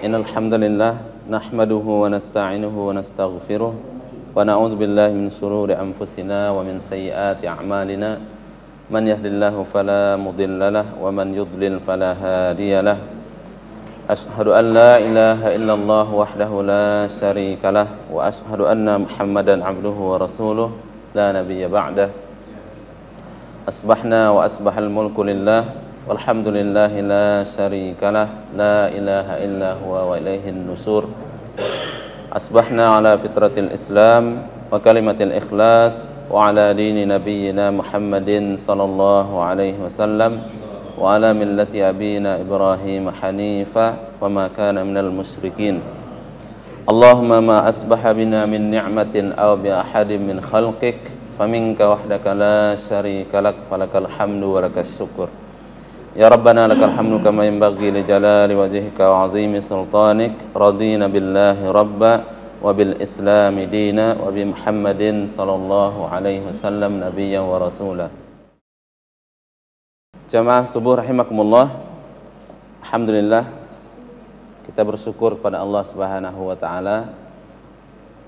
Innal hamdalillah nahmaduhu wa nasta'inuhu wa nastaghfiruh wa na'udzu billahi min shururi anfusina wa min sayyiati a'malina man yahdihillahu fala mudhillalah wa man yudlil fala hadiyalah. Ashhadu an la ilaha illallah wahdahu la syarikalah wa ashhadu anna Muhammadan abduhu wa rasuluh la nabiyya ba'dah. Asbahna wa asbahal mulku lillah walhamdulillahi la syarikalah la ilaha illa huwa wa ilaihin nusur. Asbahna ala fitratil islam wa kalimatil ikhlas wa ala dini nabiyyina Muhammadin sallallahu alaihi wasallam wa ala millati abina Ibrahim hanifa wa ma kana minal musyrikin. Allahumma ma asbaha bina min ni'matin aw bi ahadin min khalqik faminka wahdaka la syarika lak falakal hamdu wa lakas syukur. Ya Rabbana lakal hamdu kama yanbaghi li jalali wajhika wa 'azimi sultanik. Radina billahi rabba wa bil islami dina wa bi Muhammadin sallallahu alaihi wasallam nabiyyan wa rasula. Jamaah subuh rahimakumullah. Alhamdulillah kita bersyukur kepada Allah Subhanahu wa taala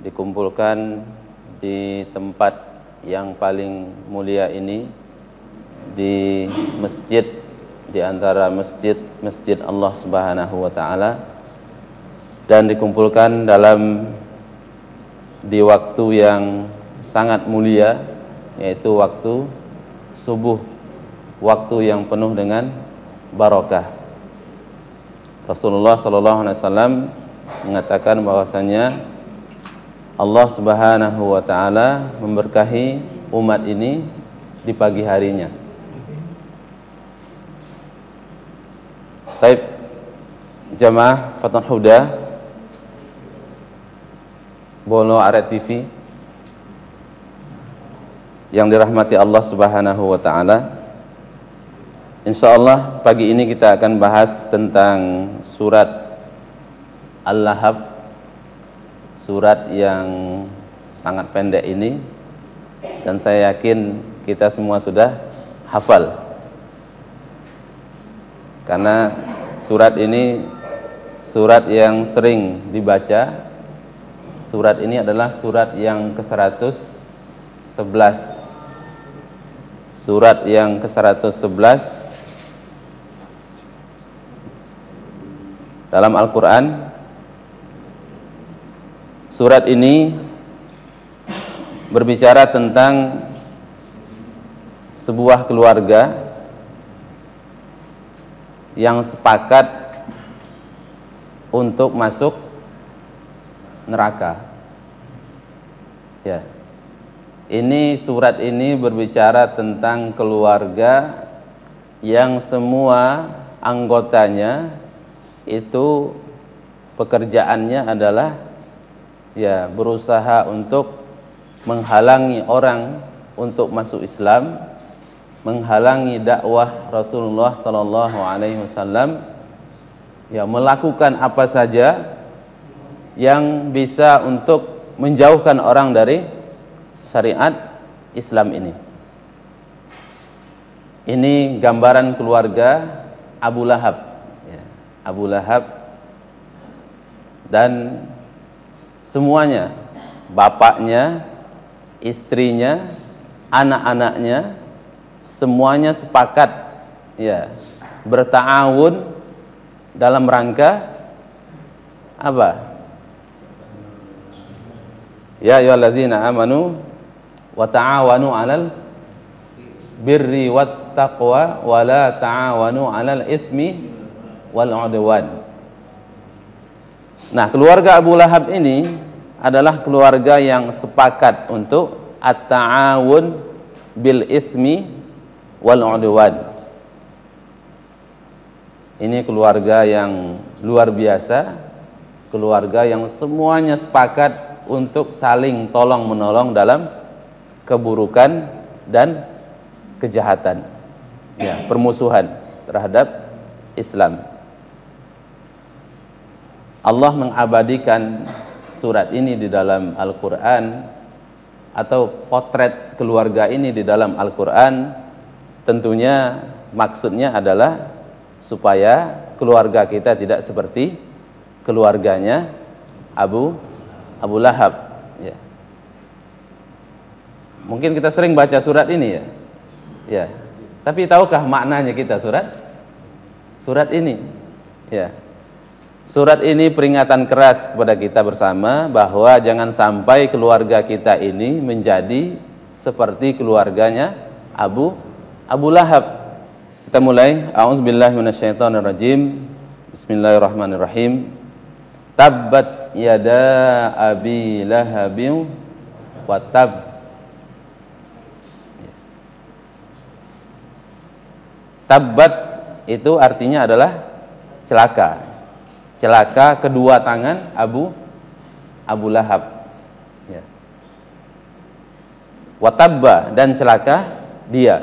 dikumpulkan di tempat yang paling mulia ini, di masjid, di antara masjid Allah Subhanahu wa taala, dan dikumpulkan di waktu yang sangat mulia, yaitu waktu subuh, waktu yang penuh dengan barakah. Rasulullah sallallahu alaihi wasallam mengatakan bahwasanya Allah Subhanahu wa taala memberkahi umat ini di pagi harinya. Baik, jamaah Fathul Huda, Bolo Aret TV yang dirahmati Allah Subhanahu wa taala. Insyaallah pagi ini kita akan bahas tentang surat Al-Lahab, surat yang sangat pendek ini, dan saya yakin kita semua sudah hafal. Karena surat ini surat yang sering dibaca. Surat ini adalah surat yang ke-111. Surat yang ke-111 dalam Al-Quran. Surat ini berbicara tentang sebuah keluarga yang sepakat untuk masuk neraka. Ya. Surat ini berbicara tentang keluarga yang semua anggotanya itu pekerjaannya adalah berusaha untuk menghalangi orang untuk masuk Islam, menghalangi dakwah Rasulullah sallallahu alaihi wasallam, melakukan apa saja yang bisa untuk menjauhkan orang dari syariat Islam ini. Ini gambaran keluarga Abu Lahab. Abu Lahab dan semuanya, bapaknya, istrinya, anak-anaknya, semuanya sepakat berta'awun dalam rangka apa? Ya ayyuhallazina amanu wa ta'awanu 'alal birri wat taqwa wa la ta'awanu 'alal itsmi wal 'udwan. Nah, keluarga Abu Lahab ini adalah keluarga yang sepakat untuk at-ta'awun bil itsmi wal 'udwan. Ini keluarga yang luar biasa, keluarga yang semuanya sepakat untuk saling tolong-menolong dalam keburukan dan kejahatan, permusuhan terhadap Islam. Allah mengabadikan surat ini di dalam Al-Quran, atau potret keluarga ini di dalam Al-Quran. Tentunya maksudnya adalah supaya keluarga kita tidak seperti keluarganya Abu Lahab. Ya. Mungkin kita sering baca surat ini ya. Ya. Tapi tahukah maknanya kita surat ini? Ya. Surat ini peringatan keras kepada kita bersama bahwa jangan sampai keluarga kita ini menjadi seperti keluarganya Abu Lahab. Kita mulai. A'udzubillahi minasyaitonirrajim. Bismillahirrahmanirrahim. Tabbat yada abi lahabin wa tab. Tabbat itu artinya adalah celaka. Celaka kedua tangan Abu Lahab. Ya. Wa tabba, dan celaka dia.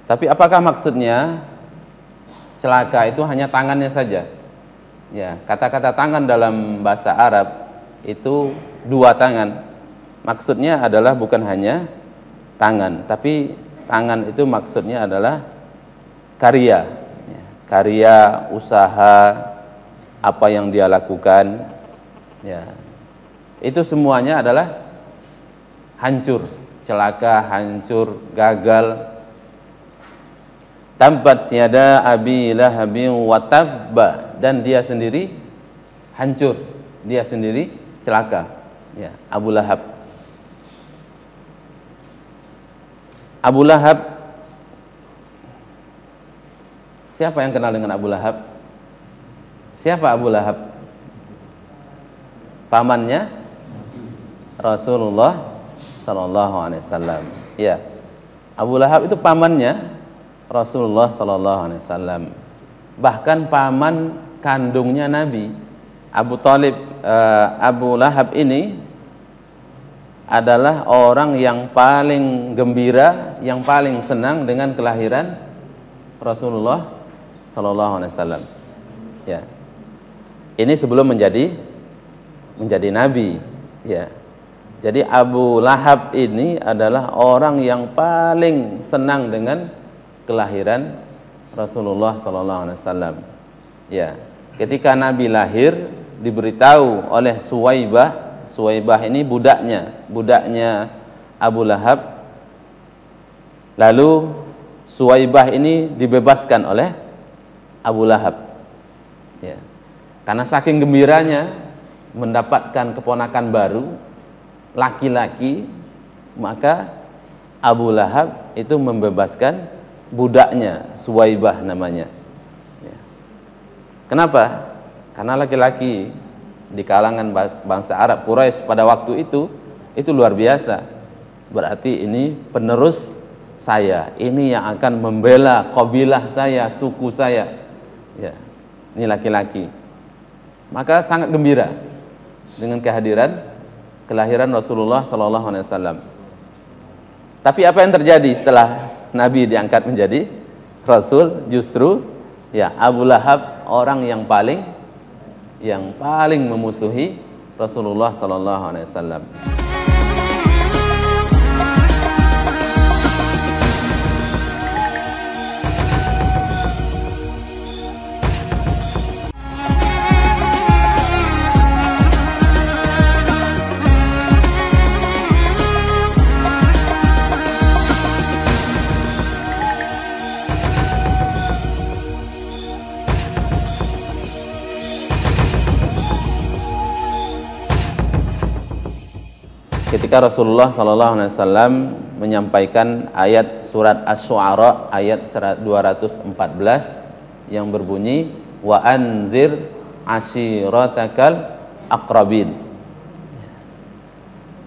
Tapi apakah maksudnya celaka itu hanya tangannya saja? Ya, kata-kata tangan dalam bahasa Arab itu dua tangan. Maksudnya adalah bukan hanya tangan, tapi tangan itu maksudnya adalah karya, ya, karya, usaha, apa yang dia lakukan, ya, itu semuanya adalah hancur, celaka, hancur, gagal. Tabbat yada abi lahabin wa tabba, dan dia sendiri hancur, dia sendiri celaka, ya, Abu Lahab. Abu Lahab, siapa yang kenal dengan Abu Lahab? Siapa Abu Lahab? Pamannya Rasulullah sallallahu alaihi wasallam. Ya. Abu Lahab itu pamannya Rasulullah sallallahu alaihi wasallam. Bahkan paman kandungnya Nabi. Abu Thalib, Abu Lahab ini adalah orang yang paling gembira, yang paling senang dengan kelahiran Rasulullah sallallahu alaihi wasallam. Ya. Ini sebelum menjadi nabi, ya. Jadi Abu Lahab ini adalah orang yang paling senang dengan kelahiran Rasulullah sallallahu alaihi wasallam. Ya. Ketika Nabi lahir, diberitahu oleh Suwaibah ini budaknya Abu Lahab. Lalu Suwaibah ini dibebaskan oleh Abu Lahab. Ya. Karena saking gembiranya mendapatkan keponakan baru, laki-laki, maka Abu Lahab itu membebaskan budaknya, Suwaibah namanya. Ya. Kenapa? Karena laki-laki di kalangan bangsa Arab Quraisy pada waktu itu luar biasa. Berarti ini penerus saya, ini yang akan membela kabilah saya, suku saya. Ya, ini laki-laki. Maka sangat gembira dengan kelahiran Rasulullah sallallahu alaihi wasallam. Tapi apa yang terjadi setelah Nabi diangkat menjadi Rasul? Justru ya, Abu Lahab orang yang paling memusuhi Rasulullah sallallahu alaihi wasallam. Ketika Rasulullah sallallahu alaihi wasallam menyampaikan ayat surat Asy-Syu'ara ayat 214 yang berbunyi wa anzir ashiratakal aqrabin,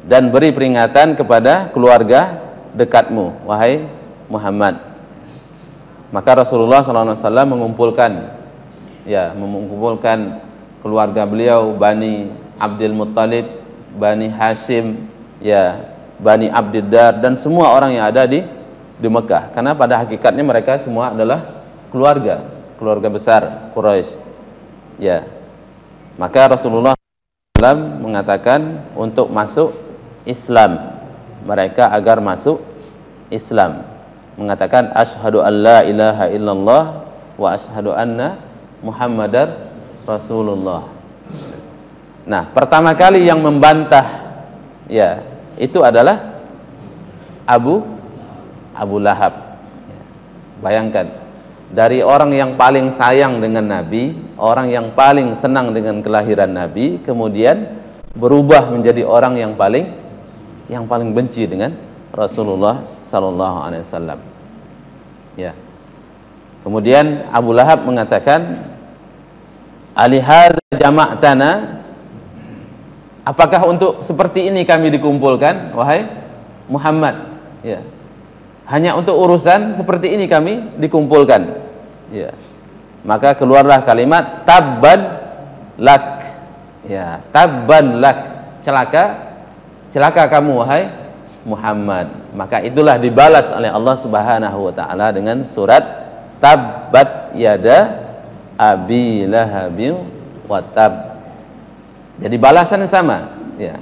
dan beri peringatan kepada keluarga dekatmu wahai Muhammad. Maka Rasulullah sallallahu alaihi wasallam mengumpulkan keluarga beliau, Bani Abdul Muttalib, Bani Hashim, ya, Bani Abdiddar, dan semua orang yang ada di Mekah. Karena pada hakikatnya mereka semua adalah keluarga besar Quraisy. Ya. Maka Rasulullah SAW mengatakan untuk masuk Islam, mereka agar masuk Islam, mengatakan asyhadu an la ilaha illallah wa asyhadu anna Muhammadar Rasulullah. Nah, pertama kali yang membantah ya itu adalah Abu Lahab. Bayangkan, dari orang yang paling sayang dengan Nabi, orang yang paling senang dengan kelahiran Nabi, kemudian berubah menjadi orang yang paling benci dengan Rasulullah sallallahu alaihi wasallam. Ya. Kemudian Abu Lahab mengatakan, "Alihadza jama'tana?" Apakah untuk seperti ini kami dikumpulkan, wahai Muhammad? Ya. Hanya untuk urusan seperti ini kami dikumpulkan. Ya. Maka keluarlah kalimat tabban lak. Ya, tabban lak. Celaka kamu wahai Muhammad. Maka itulah dibalas oleh Allah Subhanahu wa taala dengan surat Tabbat yada abi lahabin wa tab. Jadi balasan sama, ya.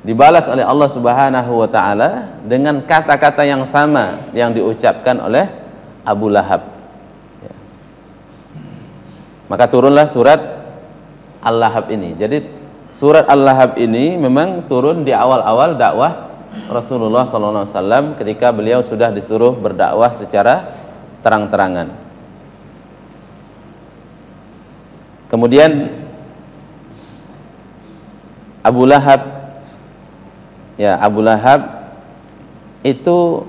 Dibalas oleh Allah Subhanahu wa taala dengan kata-kata yang sama yang diucapkan oleh Abu Lahab. Ya. Maka turunlah surat Al-Lahab ini. Jadi surat Al-Lahab ini memang turun di awal-awal dakwah Rasulullah SAW ketika beliau sudah disuruh berdakwah secara terang-terangan. Kemudian Abu Lahab, ya, Abu Lahab itu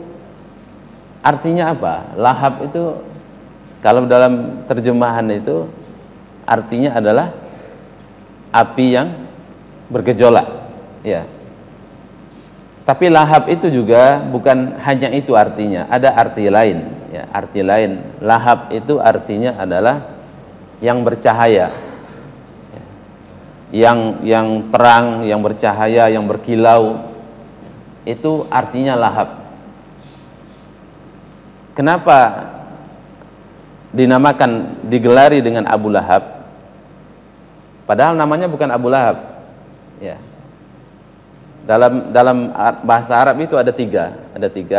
artinya apa? Lahab itu kalau dalam terjemahan itu artinya adalah api yang bergejolak, ya. Tapi lahab itu juga bukan hanya itu artinya, ada arti lain, ya. Arti lain lahab itu artinya adalah yang bercahaya, yang terang, yang bercahaya, yang berkilau. Itu artinya lahab. Kenapa dinamakan, digelari dengan Abu Lahab? Padahal namanya bukan Abu Lahab, ya. Dalam bahasa Arab itu ada tiga.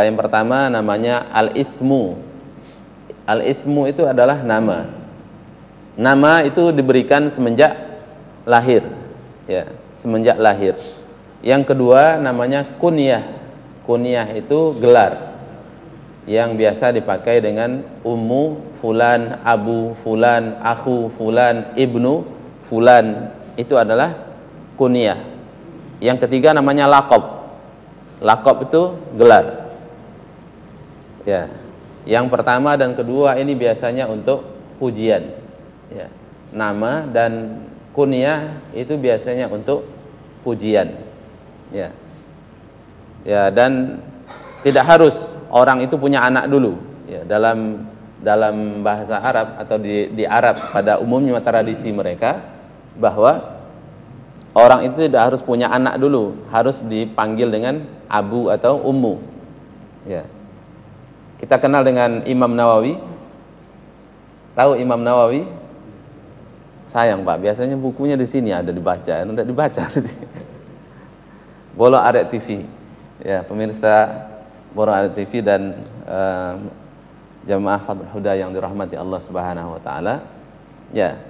Yang pertama namanya al-ismu. Al-ismu itu adalah nama. Nama itu diberikan semenjak lahir, ya, semenjak lahir. Yang kedua namanya kunyah. Kunyah itu gelar yang biasa dipakai dengan ummu fulan, abu fulan, akhu fulan, ibnu fulan. Itu adalah kunyah. Yang ketiga namanya laqab. Laqab itu gelar. Ya. Yang pertama dan kedua ini biasanya untuk pujian. Ya. Nama dan kunyah itu biasanya untuk pujian. Ya. Ya, dan tidak harus orang itu punya anak dulu. Ya, dalam bahasa Arab atau di Arab pada umumnya tradisi mereka bahwa orang itu tidak harus punya anak dulu, harus dipanggil dengan abu atau ummu. Ya. Kita kenal dengan Imam Nawawi. Tahu Imam Nawawi? Sayang Pak, biasanya bukunya di sini ada dibaca, tidak dibaca. Bolo Arek TV. Ya, pemirsa Bolo Arek TV dan jamaah Fathul Huda yang dirahmati Allah Subhanahu wa taala. Ya.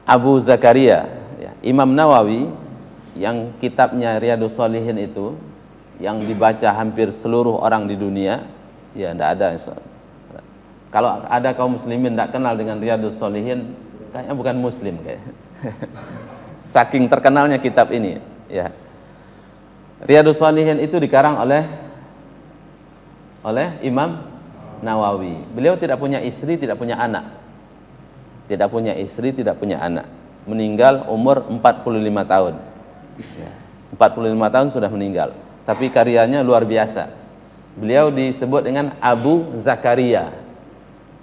Abu Zakaria, ya, Imam Nawawi yang kitabnya Riyadhus Shalihin itu yang dibaca hampir seluruh orang di dunia, ya, tidak ada. Kalau ada kaum muslimin tidak kenal dengan Riyadhus Shalihin, kayaknya bukan muslim kayak. Saking terkenalnya kitab ini, ya. Riyadhus Shalihin itu dikarang oleh Imam Nawawi. Beliau tidak punya istri, tidak punya anak. Tidak punya istri, tidak punya anak. Meninggal umur 45 tahun. Ya, 45 tahun sudah meninggal. Tapi karyanya luar biasa. Beliau disebut dengan Abu Zakaria.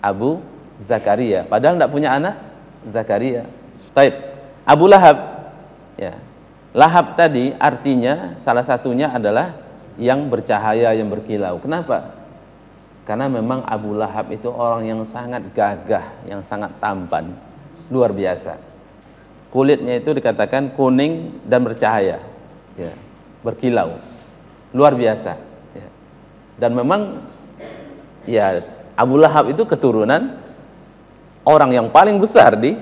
Abu Zakaria. Padahal tidak punya anak, Zakaria. Taib. Abu Lahab. Ya. Lahab tadi artinya salah satunya adalah yang bercahaya, yang berkilau. Kenapa? Karena memang Abu Lahab itu orang yang sangat gagah, yang sangat tampan, luar biasa. Kulitnya itu dikatakan kuning dan bercahaya, ya, berkilau, luar biasa. Ya. Dan memang, ya, Abu Lahab itu keturunan orang yang paling besar di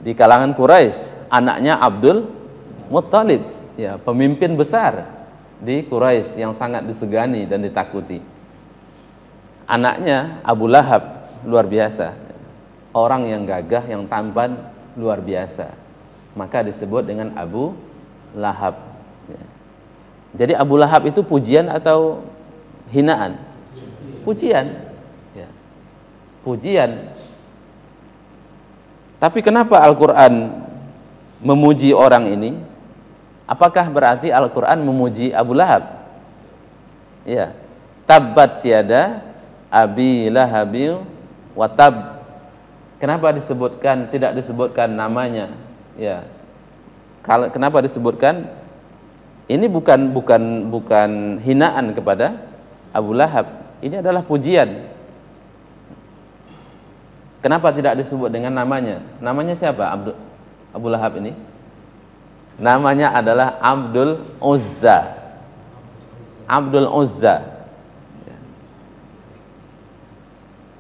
di kalangan Quraisy, anaknya Abdul Muttalib, ya, pemimpin besar di Quraisy yang sangat disegani dan ditakuti. Anaknya Abu Lahab luar biasa, orang yang gagah, yang tampan, luar biasa, maka disebut dengan Abu Lahab. Ya. Jadi Abu Lahab itu pujian atau hinaan? Pujian, ya. Pujian. Tapi kenapa Al-Quran memuji orang ini? Apakah berarti Al-Quran memuji Abu Lahab? Ya, tabbat yada abi lahabil wa tab. Kenapa disebutkan, tidak disebutkan namanya? Ya, kenapa disebutkan? Ini bukan hinaan kepada Abu Lahab. Ini adalah pujian. Kenapa tidak disebut dengan namanya? Namanya siapa Abu Lahab ini? Namanya adalah Abdul Uzza. Abdul Uzza.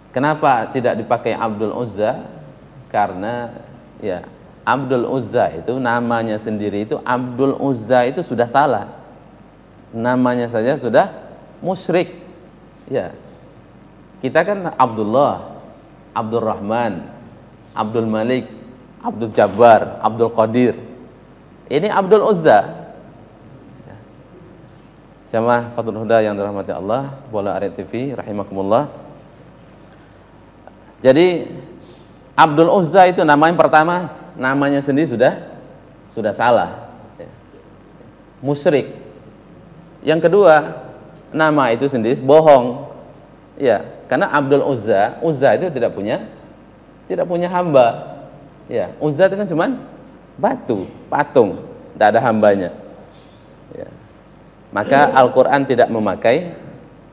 Kenapa tidak dipakai Abdul Uzza? Karena ya, Abdul Uzza itu namanya sendiri itu, Abdul Uzza itu sudah salah. Namanya saja sudah musyrik. Ya. Kita kan Abdullah, Abdul Rahman, Abdul Malik, Abdul Jabbar, Abdul Qadir. Ini Abdul Uzza. Jamaah Fathul Huda yang dirahmati Allah, Bola Arya TV rahimakumullah. Jadi Abdul Uzza itu nama yang pertama, namanya sendiri sudah salah. Musyrik. Yang kedua, nama itu sendiri bohong. Ya, karena Abdul Uzza, Uzza itu tidak punya hamba. Ya, Uzza itu kan cuman batu, patung, tidak ada hambanya. Ya. Maka Al-Quran tidak memakai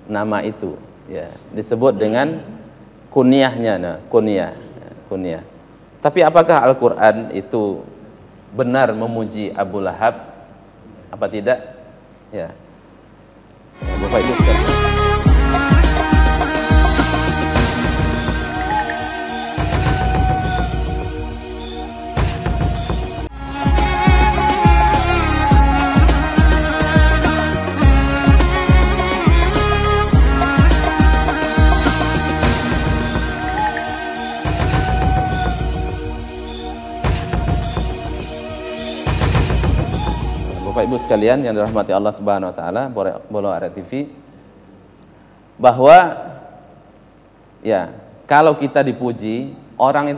nama itu. Ya, disebut dengan kunyahnya, nah, kunyah. Tapi apakah Al-Quran itu benar memuji Abu Lahab? Apa tidak? Ya. Bapak Ibu sekalian. Bapak Ibu sekalian yang dirahmati Allah Subhanahu wa taala, Bola Arya TV, bahwa ya, kalau kita dipuji, orang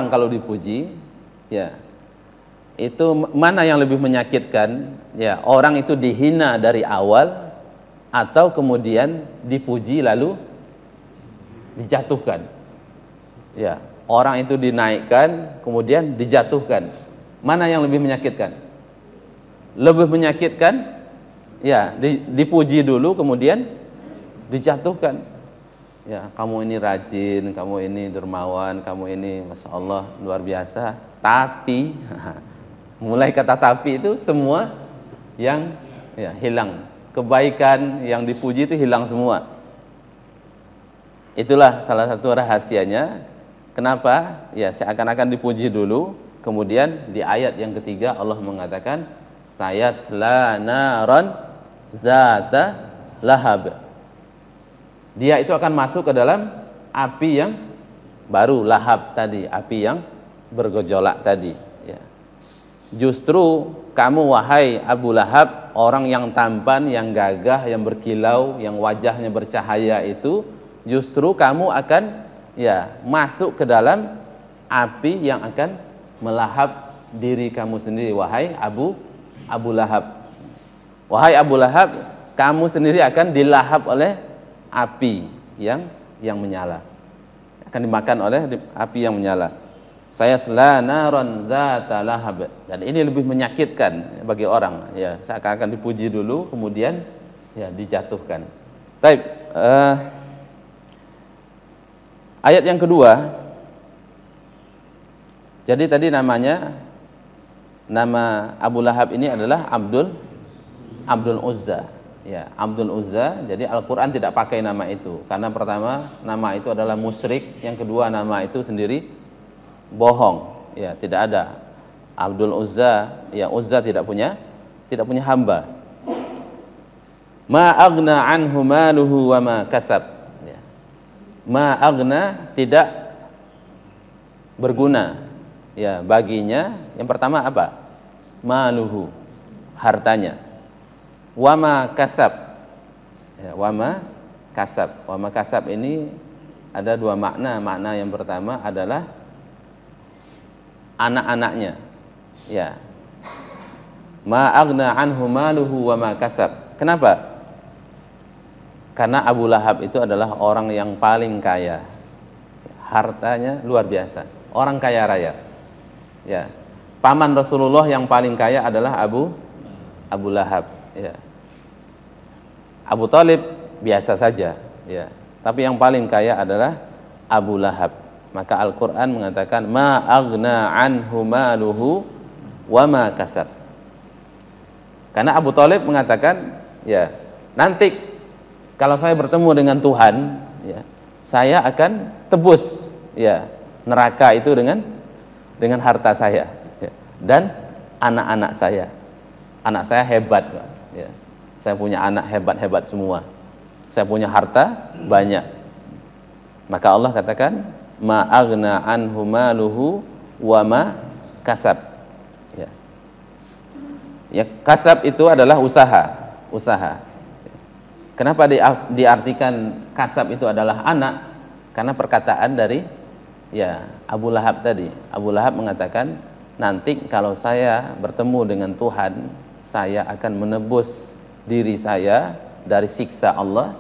kalau dipuji, ya, itu mana yang lebih menyakitkan? Ya, orang itu dihina dari awal atau kemudian dipuji lalu dijatuhkan. Ya, orang itu dinaikkan kemudian dijatuhkan. Mana yang lebih menyakitkan? Lebih menyakitkan, ya, dipuji dulu kemudian dijatuhkan. Ya, kamu ini rajin, kamu ini dermawan, kamu ini masya Allah luar biasa. Tapi mulai kata tapi itu semua yang ya, hilang. Kebaikan yang dipuji itu hilang semua. Itulah salah satu rahasianya. Kenapa? Ya, seakan-akan dipuji dulu, kemudian di ayat yang ketiga Allah mengatakan sayasla naran zata lahab. Dia itu akan masuk ke dalam api yang baru, lahab tadi, api yang bergejolak tadi. Ya. Justru kamu wahai Abu Lahab, orang yang tampan, yang gagah, yang berkilau, yang wajahnya bercahaya itu, justru kamu akan ya masuk ke dalam api yang akan melahap diri kamu sendiri, wahai Abu Lahab. Wahai Abu Lahab, kamu sendiri akan dilahap oleh api yang menyala. Akan dimakan oleh api yang menyala. Sayasla naran zata lahab. Dan ini lebih menyakitkan bagi orang. Ya, seakan-akan dipuji dulu, kemudian ya dijatuhkan. Baik. Ayat yang kedua. Jadi tadi nama Abu Lahab ini adalah Abdul Uzza. Ya, Abdul Uzza. Jadi Al-Quran tidak pakai nama itu. Karena pertama, nama itu adalah musyrik. Yang kedua, nama itu sendiri bohong. Ya, tidak ada. Abdul Uzza, ya Uzza tidak punya hamba. Ma aghna anhu maluhu wa ma kasab. Ya. Ma aghna, tidak berguna ya baginya. Yang pertama apa? Maluhu, hartanya. Wa ma kasab. Ya, wa ma kasab. Wa ma kasab ini ada dua makna. Makna yang pertama adalah anak-anaknya. Ya. Ma aghna anhu maluhu wa ma kasab. Kenapa? Karena Abu Lahab itu adalah orang yang paling kaya. Hartanya luar biasa. Orang kaya raya. Ya. Paman Rasulullah yang paling kaya adalah Abu Lahab, ya. Abu Thalib biasa saja, ya. Tapi yang paling kaya adalah Abu Lahab. Maka Al-Qur'an mengatakan ma aghna anhu maluhu wa ma kasab. Karena Abu Thalib mengatakan, ya, nanti kalau saya bertemu dengan Tuhan, ya, saya akan tebus, ya, neraka itu dengan harta saya, ya, dan anak-anak saya. Anak saya hebat, ya. Saya punya anak hebat-hebat semua. Saya punya harta banyak. Maka Allah katakan ma aghna anhu maluhu wa ma kasab. Ya. Ya, kasab itu adalah usaha. Kenapa diartikan kasab itu adalah anak? Karena perkataan dari, ya, Abu Lahab tadi. Abu Lahab mengatakan, nanti kalau saya bertemu dengan Tuhan, saya akan menebus diri saya dari siksa Allah.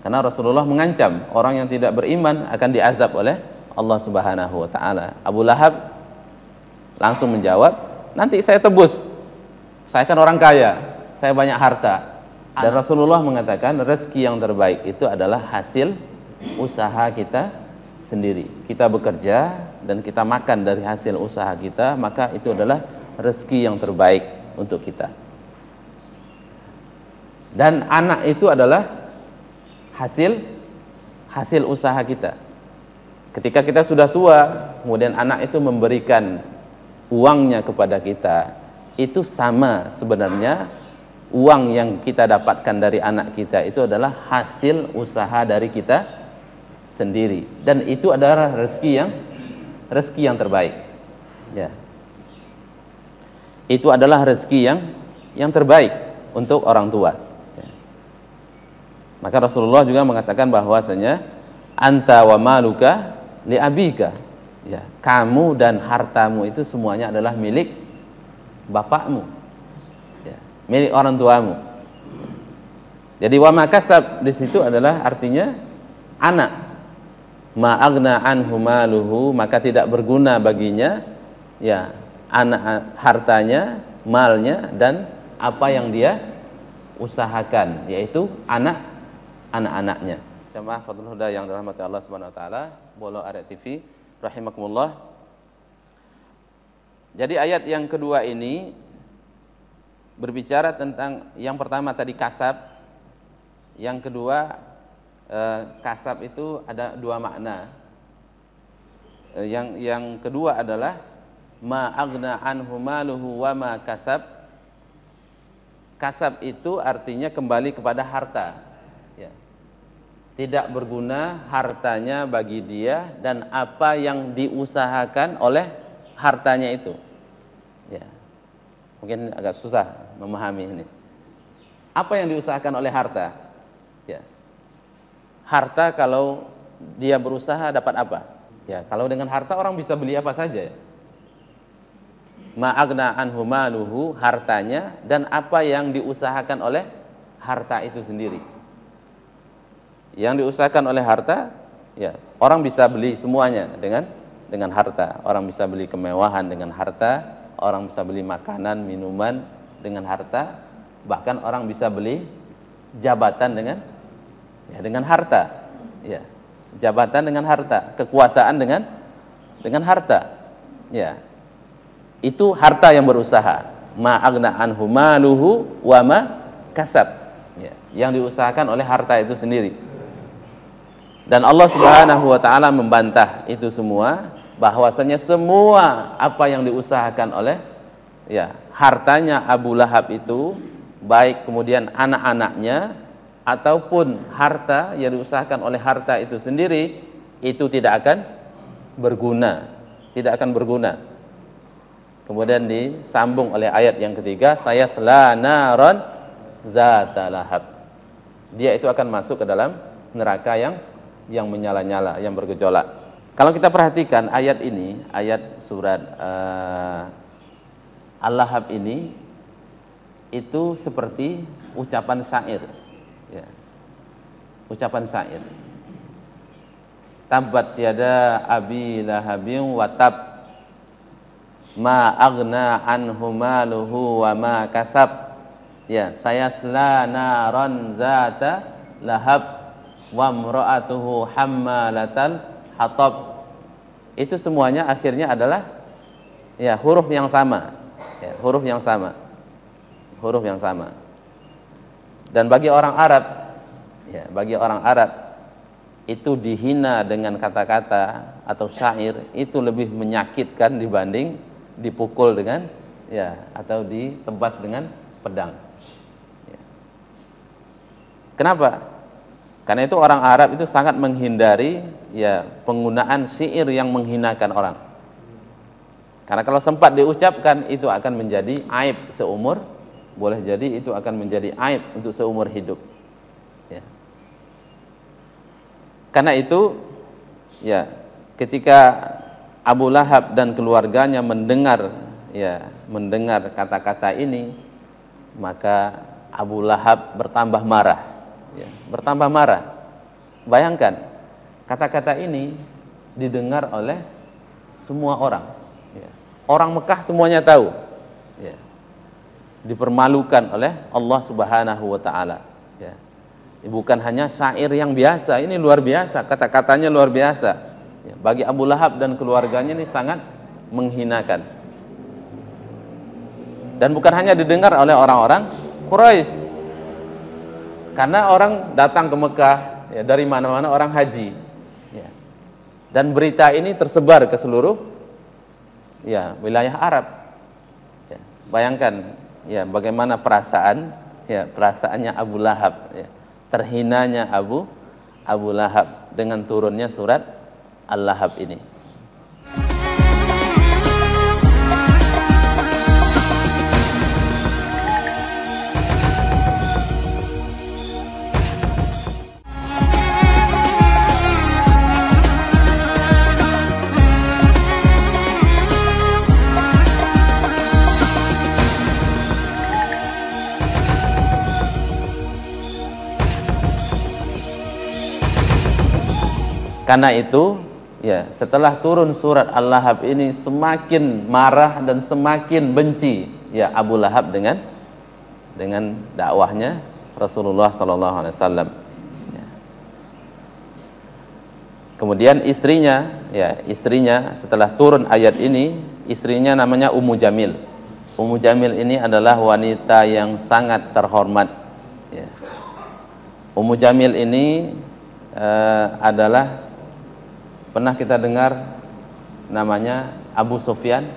Karena Rasulullah mengancam orang yang tidak beriman akan diazab oleh Allah Subhanahu wa taala. Abu Lahab langsung menjawab, nanti saya tebus. Saya kan orang kaya, saya banyak harta. Dan Rasulullah mengatakan rezeki yang terbaik itu adalah hasil usaha kita sendiri. Kita bekerja dan kita makan dari hasil usaha kita, maka itu adalah rezeki yang terbaik untuk kita. Dan anak itu adalah hasil usaha kita. Ketika kita sudah tua, kemudian anak itu memberikan uangnya kepada kita, itu sama sebenarnya uang yang kita dapatkan dari anak kita itu adalah hasil usaha dari kita sendiri, dan itu adalah rezeki yang terbaik, ya. Itu adalah rezeki yang terbaik untuk orang tua, ya. Maka Rasulullah juga mengatakan bahwasanya anta wa maluka li abika, ya, kamu dan hartamu itu semuanya adalah milik bapakmu, ya, milik orang tuamu. Jadi wa ma kasab di situ adalah artinya anak. Ma aghna anhu maluhu, maka tidak berguna baginya, ya, anak, hartanya, malnya, dan apa yang dia usahakan, yaitu anak-anaknya. Jamaah Fadlul Huda yang dirahmati Allah Subhanahu wa taala, Bolo Arek TV rahimakumullah. Jadi ayat yang kedua ini berbicara tentang yang pertama tadi kasab, yang kedua kasab itu ada dua makna. Yang kedua adalah ma aghna anhu maluhu wa ma kasab. Kasab itu artinya kembali kepada harta, ya. Tidak berguna hartanya bagi dia dan apa yang diusahakan oleh hartanya itu, ya. Mungkin agak susah memahami ini. Apa yang diusahakan oleh harta, ya. Harta kalau dia berusaha dapat apa? Ya, kalau dengan harta orang bisa beli apa saja, ya. Ma aghna anhu maluhu, hartanya dan apa yang diusahakan oleh harta itu sendiri. Yang diusahakan oleh harta, ya, orang bisa beli semuanya dengan harta. Orang bisa beli kemewahan dengan harta, orang bisa beli makanan, minuman dengan harta, bahkan orang bisa beli jabatan dengan harta, ya, jabatan dengan harta, kekuasaan dengan harta, ya. Itu harta yang berusaha. Ma aghna anhu maluhu wa ma kasab, ya, yang diusahakan oleh harta itu sendiri. Dan Allah Subhanahu wa taala membantah itu semua bahwasanya semua apa yang diusahakan oleh hartanya Abu Lahab itu, baik kemudian anak-anaknya ataupun harta yang diusahakan oleh harta itu sendiri, itu tidak akan berguna, tidak akan berguna. Kemudian disambung oleh ayat yang ketiga, sayasla naron zata lahab. Dia itu akan masuk ke dalam neraka yang menyala-nyala, yang bergejolak. Kalau kita perhatikan ayat ini, ayat surat Al-Lahab ini, itu seperti ucapan syair, ya. Ucapan syair. Tabbat yada abi lahabin wa tab, ma aghna anhu maluhu wa ma kasab, ya, sayasla naran zata lahab wa imra'atuhu hammalatal hatab. Itu semuanya akhirnya adalah huruf yang sama, huruf yang sama, huruf yang sama. Dan bagi orang Arab, bagi orang Arab itu dihina dengan kata-kata atau syair itu lebih menyakitkan dibanding dipukul dengan atau ditebas dengan pedang. Kenapa? Karena itu orang Arab itu sangat menghindari penggunaan syair yang menghinakan orang. Karena kalau sempat diucapkan itu akan menjadi aib seumur, boleh jadi itu akan menjadi aib untuk seumur hidup. Karena itu ketika Abu Lahab dan keluarganya mendengar kata-kata ini, maka Abu Lahab bertambah marah, bertambah marah. Bayangkan kata-kata ini didengar oleh semua orang, orang Mekah semuanya tahu, dipermalukan oleh Allah Subhanahu wa taala. Bukan hanya syair yang biasa, ini luar biasa, kata-katanya luar biasa. Bagi Abu Lahab dan keluarganya ini sangat menghinakan. Dan bukan hanya didengar oleh orang-orang Quraisy, karena orang datang ke Mekah dari mana-mana, orang haji, dan berita ini tersebar ke seluruh wilayah Arab. Bayangkan bagaimana perasaannya Abu Lahab, terhinanya Abu Lahab dengan turunnya surat Al-Lahab ini. Karena itu setelah turun surat Al-Lahab ini, semakin marah dan semakin benci Abu Lahab dengan dakwahnya Rasulullah sallallahu alaihi wasallam. Kemudian istrinya setelah turun ayat ini, istrinya namanya Ummu Jamil. Ummu Jamil ini adalah wanita yang sangat terhormat. Ummu Jamil ini adalah, pernah kita dengar namanya Abu Sufyan?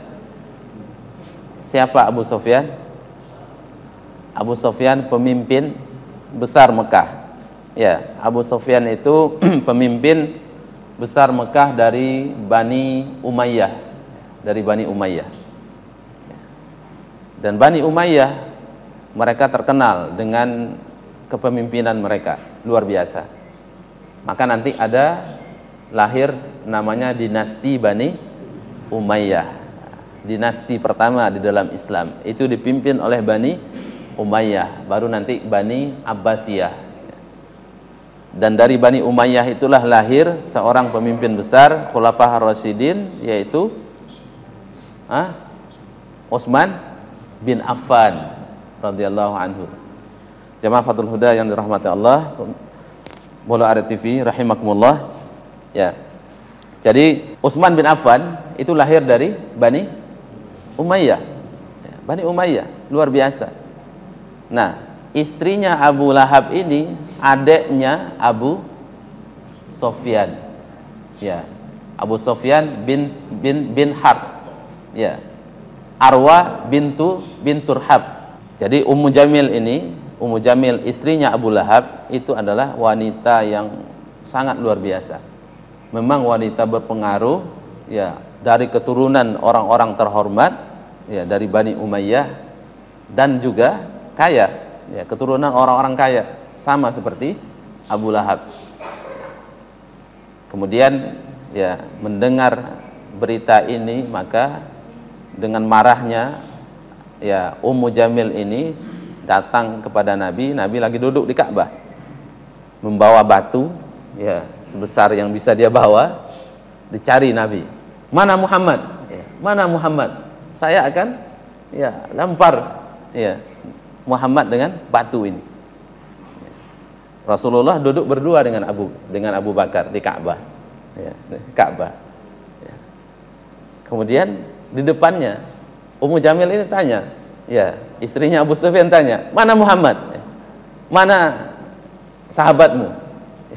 Siapa Abu Sufyan? Abu Sufyan pemimpin besar Mekah. Abu Sufyan itu pemimpin besar Mekah dari Bani Umayyah, Dan Bani Umayyah mereka terkenal dengan kepemimpinan mereka, luar biasa. Maka nanti ada lahir namanya dinasti Bani Umayyah, dinasti pertama di dalam Islam. Itu dipimpin oleh Bani Umayyah, baru nanti Bani Abbasiyah. Dan dari Bani Umayyah itulah lahir seorang pemimpin besar Khulafaur Rasyidin, yaitu Utsman bin Affan radhiyallahu anhu. Jamaah Fathul Huda yang dirahmati Allah, Bola Arad TV rahimakumullah. Jadi Utsman bin Affan itu lahir dari Bani Umayyah. Bani Umayyah luar biasa. Nah, istrinya Abu Lahab ini adiknya Abu Sufyan. Abu Sufyan bin Harb. Ya. Arwa bintur Hab. Jadi Ummu Jamil ini, Ummu Jamil istrinya Abu Lahab itu adalah wanita yang sangat luar biasa. Memang wanita berpengaruh ya, dari keturunan orang-orang terhormat ya, dari Bani Umayyah, dan juga kaya ya, keturunan orang-orang kaya sama seperti Abu Lahab. Kemudian ya, mendengar berita ini, maka dengan marahnya ya, Ummu Jamil ini datang kepada Nabi. Nabi lagi duduk di Ka'bah, membawa batu ya, sebesar yang bisa dia bawa. Dicari Nabi, mana Muhammad ya, mana Muhammad, saya akan ya lempar ya Muhammad dengan batu ini. Rasulullah duduk berdua dengan Abu Bakar di Ka'bah ya, Ka'bah ya. Kemudian di depannya Ummu Jamil ini tanya ya, istrinya Abu Sufyan tanya, mana Muhammad ya, mana sahabatmu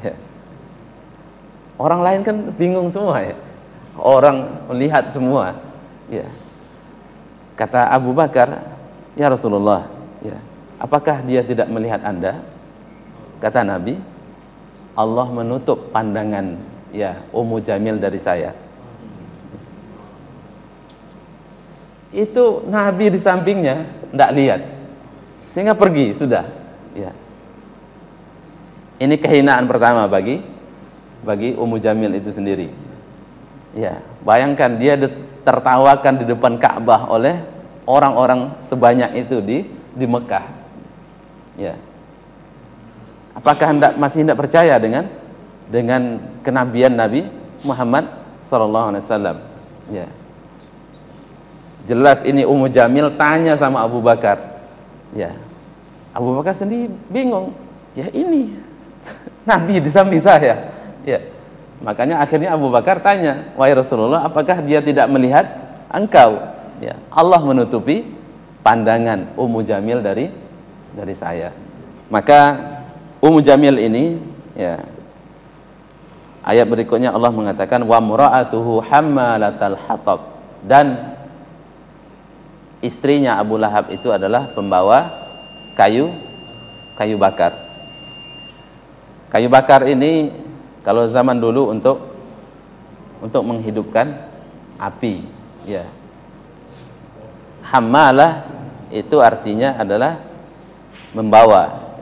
ya. Orang lain kan bingung semua ya, orang melihat semua ya. Kata Abu Bakar, ya Rasulullah ya, apakah dia tidak melihat Anda? Kata Nabi, Allah menutup pandangan ya Ummu Jamil dari saya. Itu Nabi di sampingnya tidak lihat, sehingga pergi sudah ya. Ini kehinaan pertama bagi Ummu Jamil itu sendiri ya. Bayangkan dia tertawakan di depan Ka'bah oleh orang-orang sebanyak itu di Mekah ya. Apakah masih tidak percaya dengan kenabian Nabi Muhammad SAW ya. Jelas ini Ummu Jamil tanya sama Abu Bakar ya. Abu Bakar sendiri bingung ya, ini Nabi di samping saya ya. Makanya akhirnya Abu Bakar tanya, wahai Rasulullah, apakah dia tidak melihat engkau ya. Allah menutupi pandangan Ummu Jamil dari saya. Maka Ummu Jamil ini ya, ayat berikutnya Allah mengatakan wa mura'atuhu hammalatal hatab, dan istrinya Abu Lahab itu adalah pembawa kayu bakar. Kayu bakar ini kalau zaman dulu untuk menghidupkan api ya. Hammalah itu artinya adalah membawa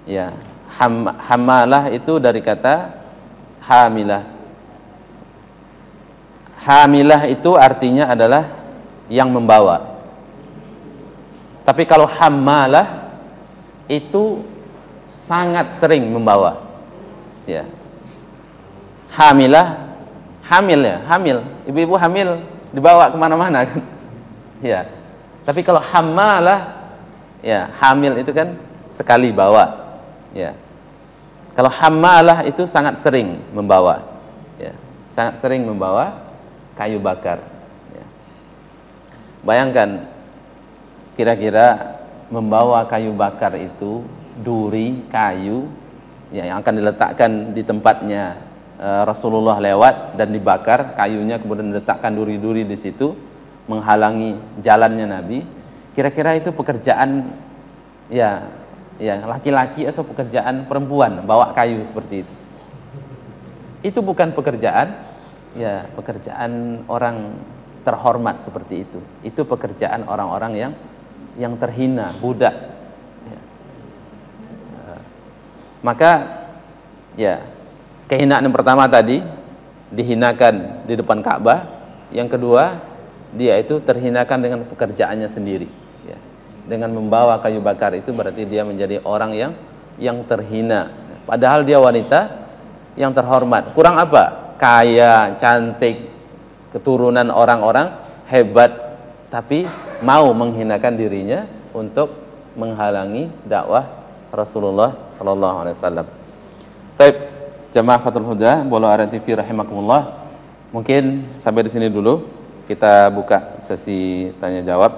ya. Hammalah itu dari kata hamilah. Hamilah itu artinya adalah yang membawa. Tapi kalau hammalah itu sangat sering membawa ya. Hamilah, hamil ya, hamil, ibu-ibu hamil dibawa kemana-mana kan ya. Tapi kalau hammalah ya, hamil itu kan sekali bawa ya. Kalau hammalah itu sangat sering membawa ya, sangat sering membawa kayu bakar ya. Bayangkan kira-kira membawa kayu bakar itu, duri kayu ya, yang akan diletakkan di tempatnya Rasulullah lewat dan dibakar kayunya, kemudian diletakkan duri-duri di situ menghalangi jalannya Nabi. Kira-kira itu pekerjaan ya laki-laki atau pekerjaan perempuan bawa kayu seperti itu? Itu bukan pekerjaan ya, pekerjaan orang terhormat seperti itu. Itu pekerjaan orang-orang yang terhina, budak ya. Maka ya, kehinaan yang pertama tadi dihinakan di depan Ka'bah, yang kedua dia itu terhinakan dengan pekerjaannya sendiri ya. Dengan membawa kayu bakar itu berarti dia menjadi orang yang terhina, padahal dia wanita yang terhormat. Kurang apa? Kaya, cantik, keturunan orang-orang hebat, tapi mau menghinakan dirinya untuk menghalangi dakwah Rasulullah sallallahu alaihi wasallam. Baik, jamaah Fathul Huda, Bolo Aren TV rahimakumullah. Mungkin sampai di sini dulu. Kita buka sesi tanya jawab.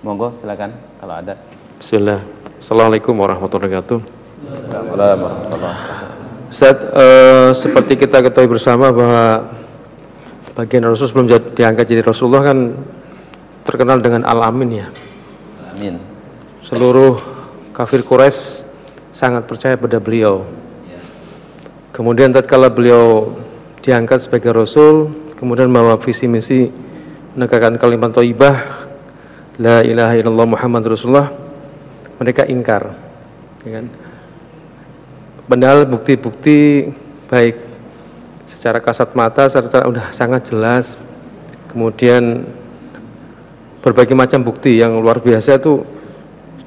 Monggo silakan kalau ada. Bismillah. Assalamualaikum warahmatullahi wabarakatuh. Waalaikumsalam warahmatullahi wabarakatuh. Ustaz, seperti kita ketahui bersama bahwa bagian Rasul sebelum diangkat jadi Rasulullah kan terkenal dengan Al-Amin ya. Amin. Seluruh kafir Quraisy sangat percaya pada beliau. Kemudian tatkala beliau diangkat sebagai Rasul, kemudian membawa visi misi menegakkan kalimat thayyibah la ilaha illallah Muhammad Rasulullah, mereka ingkar, ya kan? Padahal bukti-bukti baik secara kasat mata serta udah sangat jelas, kemudian berbagai macam bukti yang luar biasa itu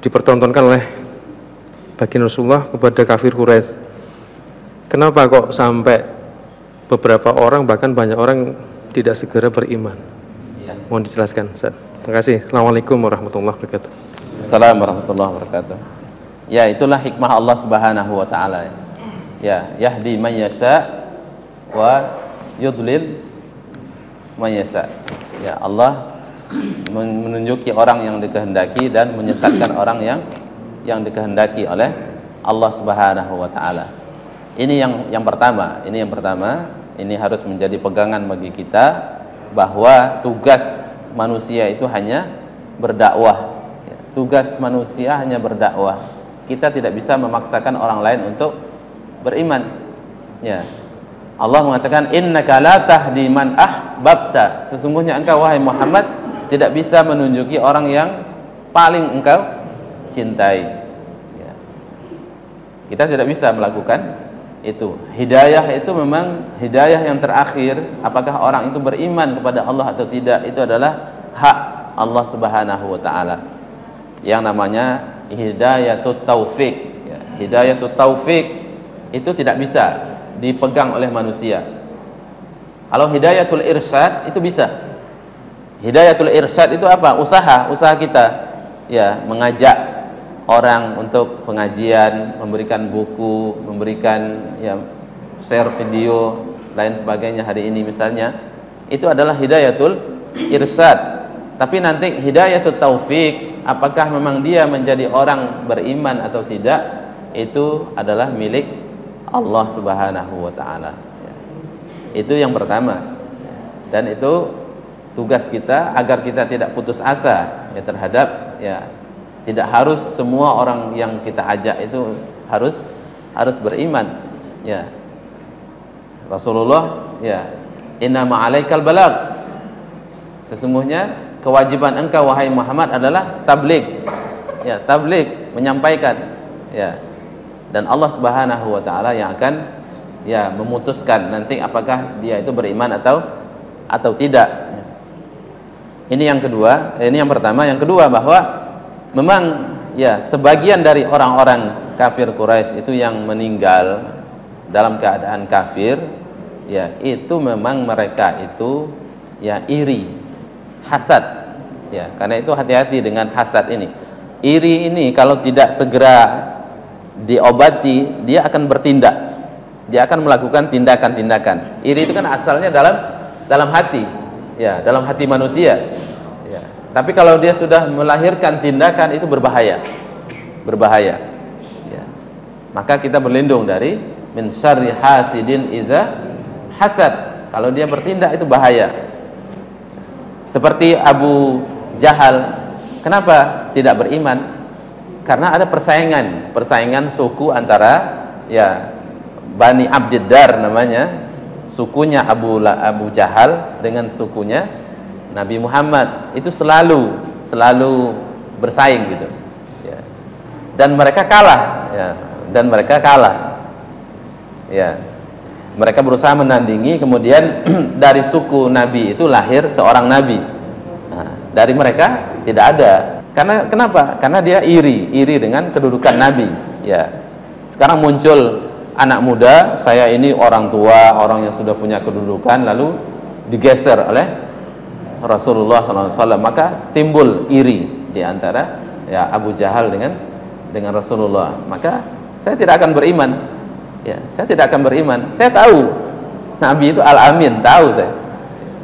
dipertontonkan oleh baginda Rasulullah kepada kafir Quraisy. Kenapa kok sampai beberapa orang, bahkan banyak orang tidak segera beriman? Ya. Mohon dijelaskan, Ustaz. Terima kasih. Assalamualaikum warahmatullahi wabarakatuh. Assalamualaikum warahmatullahi wabarakatuh. Ya, itulah hikmah Allah Subhanahu wa taala. Ya, yahdi man yasha wa yudlil man yasha. Ya, Allah menunjuki orang yang dikehendaki dan menyesatkan orang yang dikehendaki oleh Allah Subhanahu wa taala. Ini yang pertama, ini harus menjadi pegangan bagi kita bahwa tugas manusia itu hanya berdakwah. Ya, tugas manusia hanya berdakwah. Kita tidak bisa memaksakan orang lain untuk beriman. Ya. Allah mengatakan innaka la tahdi man ahbabta. Sesungguhnya engkau wahai Muhammad tidak bisa menunjuki orang yang paling engkau cintai. Ya. Kita tidak bisa melakukan itu. Hidayah itu memang hidayah yang terakhir. Apakah orang itu beriman kepada Allah atau tidak, itu adalah hak Allah Subhanahu wa taala. Yang namanya hidayatut taufik, ya, hidayatut taufik itu tidak bisa dipegang oleh manusia. Kalau hidayatul irsyad itu bisa. Hidayatul irsyad itu apa? Usaha kita, ya, mengajak orang untuk pengajian, memberikan buku, memberikan, ya, share video lain sebagainya hari ini misalnya, itu adalah hidayatul irsyad. Tapi nanti hidayatul taufik, apakah memang dia menjadi orang beriman atau tidak, itu adalah milik Allah Subhanahu wa taala. Ya. Itu yang pertama. Dan itu tugas kita agar kita tidak putus asa, ya, terhadap, ya, tidak harus semua orang yang kita ajak itu harus beriman. Ya. Rasulullah, ya, inna ma'alaikal balagh. Sesungguhnya kewajiban engkau wahai Muhammad adalah tabligh. Ya, tabligh, menyampaikan. Ya. Dan Allah Subhanahu wa taala yang akan, ya, memutuskan nanti apakah dia itu beriman atau tidak. Ini yang kedua, ini yang pertama. Yang kedua, bahwa memang, ya, sebagian dari orang-orang kafir Quraisy itu yang meninggal dalam keadaan kafir, ya, itu memang mereka itu, ya, iri, hasad, ya. Karena itu hati-hati dengan hasad ini. Iri ini kalau tidak segera diobati, dia akan bertindak, dia akan melakukan tindakan-tindakan. Iri itu kan asalnya dalam hati, ya, dalam hati manusia, ya. Tapi kalau dia sudah melahirkan tindakan, itu berbahaya, ya. Maka kita berlindung dari min syarri hasidin iza hasad. Kalau dia bertindak itu bahaya. Seperti Abu Jahal, kenapa tidak beriman? Karena ada persaingan suku antara, ya, Bani Abdiddar namanya, sukunya Abu Jahal dengan sukunya Nabi Muhammad. Itu selalu bersaing gitu, ya. Dan mereka kalah, ya. Mereka berusaha menandingi, kemudian dari suku Nabi itu lahir seorang Nabi. Nah, dari mereka tidak ada. Karena kenapa? Karena dia iri dengan kedudukan Nabi. Ya. Sekarang muncul anak muda, saya ini orang tua, orang yang sudah punya kedudukan, lalu digeser oleh Rasulullah SAW. Maka timbul iri di antara, ya, Abu Jahal dengan Rasulullah. Maka saya tidak akan beriman. Ya, saya tidak akan beriman. Saya tahu Nabi itu Al-Amin, tahu saya.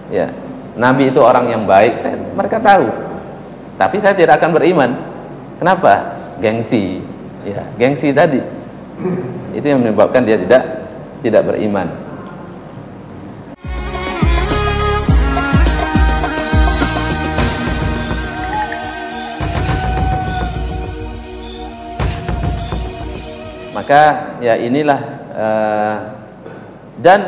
Ya, Nabi itu orang yang baik, mereka tahu. Tapi saya tidak akan beriman. Kenapa? Gengsi, ya, gengsi tadi. Itu yang menyebabkan dia tidak beriman. Maka ya inilah dan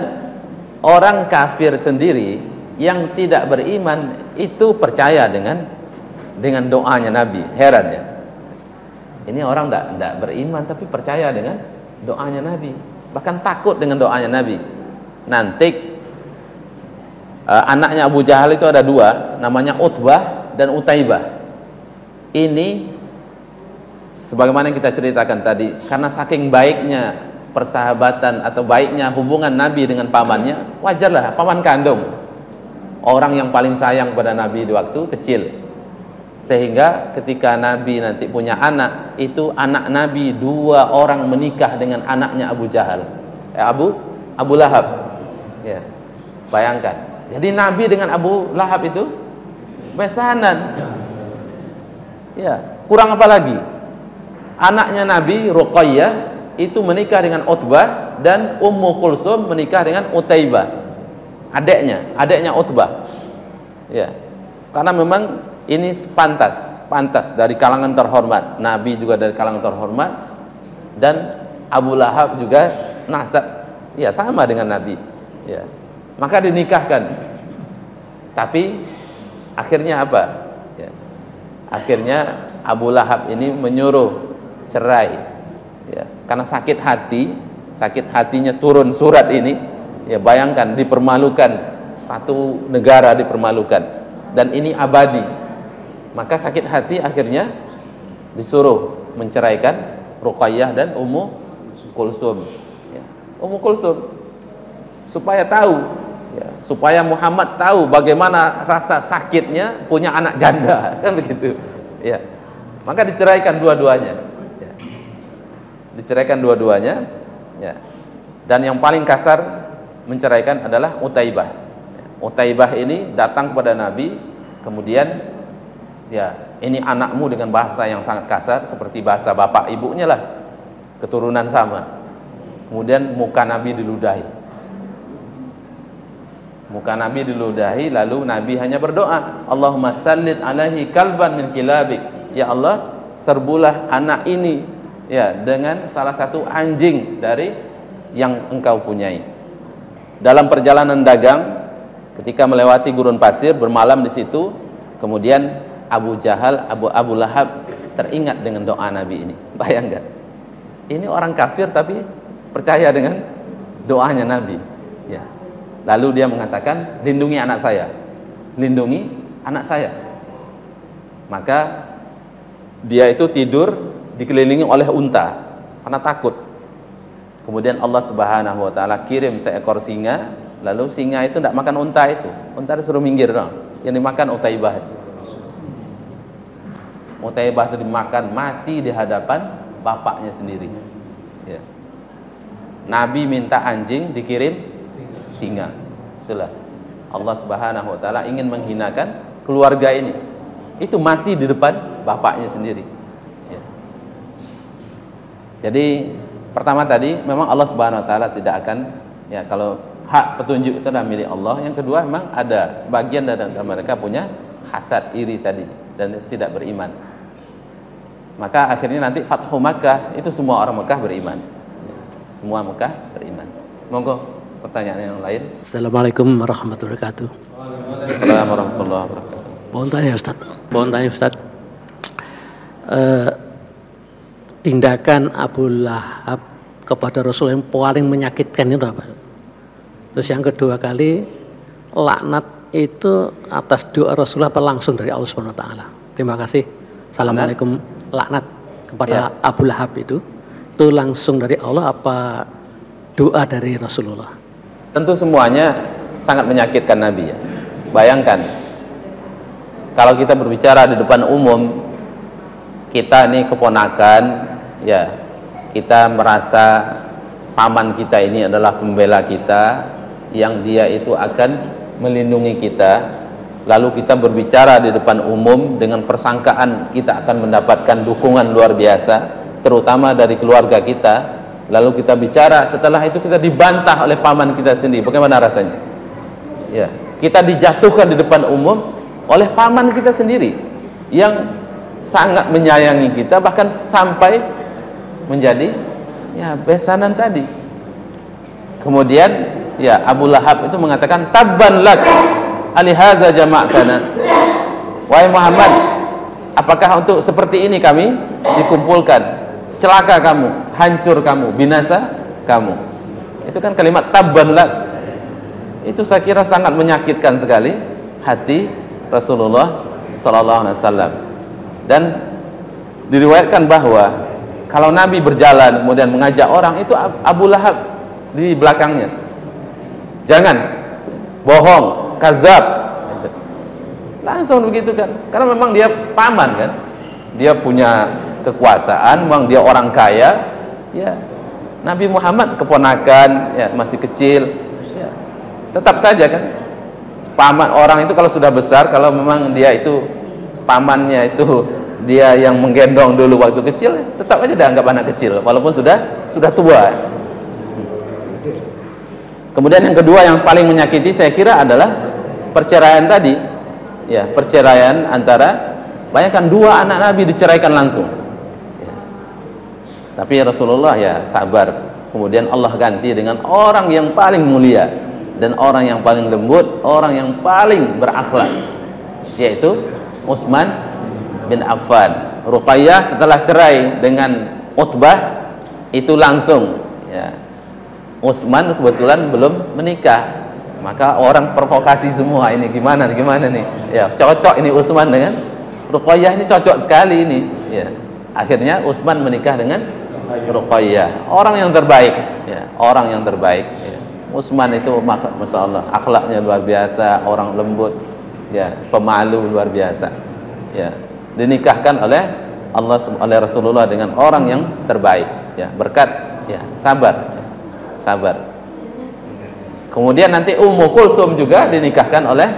orang kafir sendiri yang tidak beriman itu percaya dengan doanya Nabi. Heran ya. Ini orang tidak beriman tapi percaya dengan doanya Nabi. Bahkan takut dengan doanya Nabi. Nanti anaknya Abu Jahal itu ada dua, namanya Utbah dan Utaibah. Ini sebagaimana yang kita ceritakan tadi, karena saking baiknya persahabatan atau baiknya hubungan Nabi dengan pamannya, wajarlah paman kandung, orang yang paling sayang pada Nabi di waktu kecil. Sehingga ketika Nabi nanti punya anak, itu anak Nabi dua orang menikah dengan anaknya Abu Jahal, Abu Lahab. Ya, bayangkan. Jadi Nabi dengan Abu Lahab itu besanan. Ya, kurang apa lagi? Anaknya Nabi Ruqayyah itu menikah dengan Utbah dan Ummu Kulsum menikah dengan Utaibah. Adiknya Utbah. Ya. Karena memang ini pantas dari kalangan terhormat. Nabi juga dari kalangan terhormat dan Abu Lahab juga nasab ya sama dengan Nabi. Ya. Maka dinikahkan. Tapi akhirnya apa? Ya. Akhirnya Abu Lahab ini menyuruh cerai ya, karena sakit hatinya turun surat ini ya, bayangkan dipermalukan, satu negara dipermalukan dan ini abadi. Maka sakit hati akhirnya disuruh menceraikan Ruqayyah dan Ummu Kulsum ya. Ummu Kulsum supaya tahu ya, supaya Muhammad tahu bagaimana rasa sakitnya punya anak janda, kan begitu ya. Maka diceraikan dua-duanya. Ya. Dan yang paling kasar menceraikan adalah Utaibah. Utaibah ini datang kepada Nabi, kemudian ya, ini anakmu dengan bahasa yang sangat kasar seperti bahasa bapak ibunya lah, keturunan sama. Kemudian muka Nabi diludahi, lalu Nabi hanya berdoa, Allahumma sallid alaihi kalban min kilabik. Ya Allah, serbulah anak ini ya dengan salah satu anjing dari yang engkau punyai. Dalam perjalanan dagang, ketika melewati gurun pasir, bermalam di situ, kemudian Abu Lahab teringat dengan doa Nabi ini. Bayangkan, ini orang kafir tapi percaya dengan doanya Nabi. Ya. Lalu dia mengatakan, lindungi anak saya. Maka dia itu tidur dikelilingi oleh unta karena takut. Kemudian Allah Subhanahu wa taala kirim seekor singa, lalu singa itu tidak makan unta itu. Unta disuruh minggir dong. Yang dimakan Utaibah. Utaibah itu dimakan mati di hadapan bapaknya sendiri. Ya. Nabi minta anjing, dikirim singa. Itulah Allah Subhanahu wa taala ingin menghinakan keluarga ini. Itu mati di depan bapaknya sendiri. Jadi pertama tadi memang Allah Subhanahu wa taala tidak akan ya, kalau hak petunjuk itu adalah milik Allah. Yang kedua memang ada sebagian dari mereka punya hasad, iri tadi dan tidak beriman. Maka akhirnya nanti Fathu Makkah itu semua orang Mekah beriman. Semua Mekah beriman. Monggo pertanyaan yang lain. Assalamualaikum warahmatullahi wabarakatuh. Waalaikumsalam warahmatullahi wabarakatuh. Mohon tanya Ustaz. Tindakan Abu Lahab kepada Rasul yang paling menyakitkan itu apa? Terus yang kedua kali, laknat itu atas doa Rasulullah apa langsung dari Allah Subhanahu wa taala? Terima kasih. Assalamualaikum. Laknat kepada Abu Lahab itu langsung dari Allah apa doa dari Rasulullah? Tentu semuanya sangat menyakitkan Nabi ya. Bayangkan kalau kita berbicara di depan umum, kita ini keponakan ya, kita merasa paman kita ini adalah pembela kita, yang dia itu akan melindungi kita, lalu kita berbicara di depan umum dengan persangkaan kita akan mendapatkan dukungan luar biasa, terutama dari keluarga kita, lalu kita bicara, setelah itu kita dibantah oleh paman kita sendiri, bagaimana rasanya? Ya, kita dijatuhkan di depan umum oleh paman kita sendiri yang sangat menyayangi kita, bahkan sampai menjadi ya besanan tadi. Kemudian ya Abu Lahab itu mengatakan, tabban lak alihaza jama'tana, wahai Muhammad, apakah untuk seperti ini kami dikumpulkan? Celaka kamu, hancur kamu, binasa kamu. Itu kan kalimat tabban lak. Itu saya kira sangat menyakitkan sekali hati Rasulullah sallallahu alaihi wasallam. Dan diriwayatkan bahwa kalau Nabi berjalan kemudian mengajak orang, itu Abu Lahab di belakangnya. Jangan bohong, kazab. Langsung begitu kan. Karena memang dia paman kan. Dia punya kekuasaan, memang dia orang kaya. Ya. Nabi Muhammad keponakan, ya masih kecil. Ya. Tetap saja kan. Paman orang itu kalau sudah besar, kalau memang dia itu pamannya itu dia yang menggendong dulu waktu kecil, tetap aja dianggap anak kecil walaupun sudah tua. Kemudian yang kedua yang paling menyakiti saya kira adalah perceraian tadi. Ya, perceraian antara, bayangkan dua anak Nabi diceraikan langsung. Ya. Tapi Rasulullah ya sabar. Kemudian Allah ganti dengan orang yang paling mulia dan orang yang paling lembut, orang yang paling berakhlak, yaitu Utsman bin Affan. Ruqayyah setelah cerai dengan Utbah itu langsung ya, Utsman kebetulan belum menikah, maka orang provokasi semua, ini gimana nih ya, cocok ini Utsman dengan Ruqayyah, ini cocok sekali ini ya. Akhirnya Utsman menikah dengan Ruqayyah, orang yang terbaik ya, orang yang terbaik ya. Utsman itu masya Allah akhlaknya luar biasa, orang lembut ya, pemalu luar biasa ya, dinikahkan oleh Allah, oleh Rasulullah dengan orang yang terbaik ya, berkat ya sabar. Kemudian nanti Ummu Kulsum juga dinikahkan oleh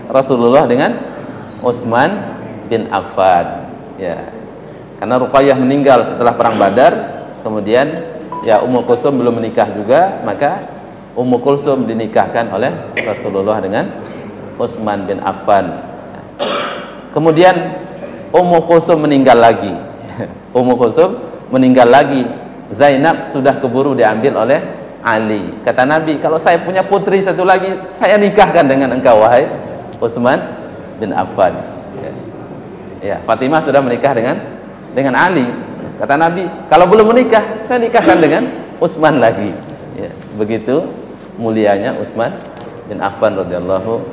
Rasulullah dengan Utsman bin Affan ya. Karena Ruqayyah meninggal setelah perang Badar, kemudian ya Ummu Kulsum belum menikah juga, maka Ummu Kulsum dinikahkan oleh Rasulullah dengan Utsman bin Affan. Kemudian Ummu Kulsum meninggal lagi. Ummu Kulsum meninggal lagi. Zainab sudah keburu diambil oleh Ali. Kata Nabi, kalau saya punya putri satu lagi, saya nikahkan dengan engkau wahai Utsman bin Affan. Ya, Fatimah sudah menikah dengan Ali. Kata Nabi, kalau belum menikah, saya nikahkan dengan Utsman lagi. Ya, begitu mulianya Utsman bin Affan radhiyallahu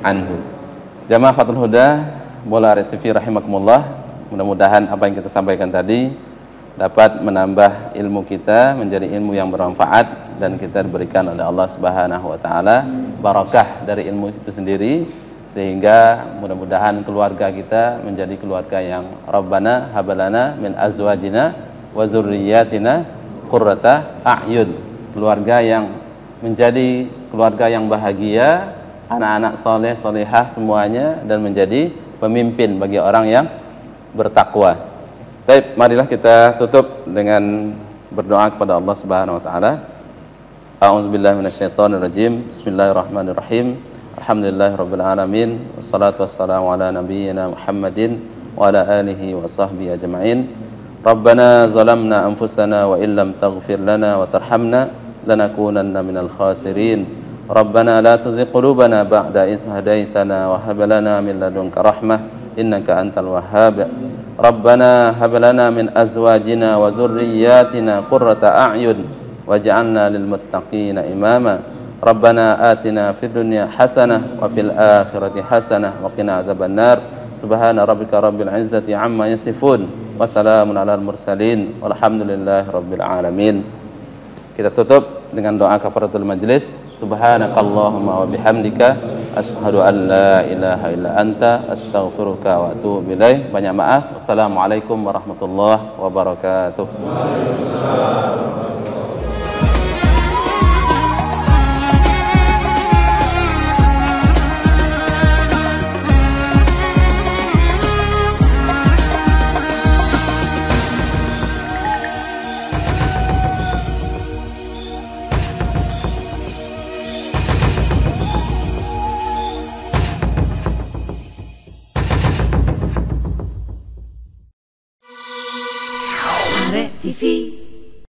anhu. Jamaah Fathul Huda, Bola RTV rahimakumullah. Mudah-mudahan apa yang kita sampaikan tadi dapat menambah ilmu kita menjadi ilmu yang bermanfaat, dan kita diberikan oleh Allah Subhanahu wa taala barakah dari ilmu itu sendiri, sehingga mudah-mudahan keluarga kita menjadi keluarga yang Rabbana habalana min azwajina wa dzurriyyatina qurrata a'yun, keluarga yang menjadi keluarga yang bahagia, anak-anak soleh solehah semuanya, dan menjadi pemimpin bagi orang yang bertakwa. Baik, marilah kita tutup dengan berdoa kepada Allah Subhanahu wa taala. A'udzubillahi minasyaitonirrajim. Bismillahirrahmanirrahim. Alhamdulillahirabbil alamin. Wassalatu wassalamu ala nabiyyina Muhammadin wa ala alihi wa sahbihi ajma'in. Rabbana zalamna anfusana wa illam taghfir lana wa tarhamna lanakunanna minal khasirin. Rabbana la tuzigh qulubana ba'da idh hadaitana wa hab lana min ladunka rahmah innaka antal wahhab. Rabbana hab lana min azwajina wa dzurriyyatina qurrata a'yun waj'alna lil muttaqina imama. Rabbana atina fid dunya hasanah wa fil akhirati hasanah wa qina azabannar. Subhana rabbika rabbil izzati amma yasifun wa salamun alal mursalin walhamdulillahi rabbil alamin. Kita tutup dengan doa kafaratul majlis. Subhanakallahumma wa bihamdika asyhadu an la ilaha illa anta astaghfiruka wa atubu ilaik. Banyak maaf. Wassalamualaikum warahmatullahi wabarakatuh.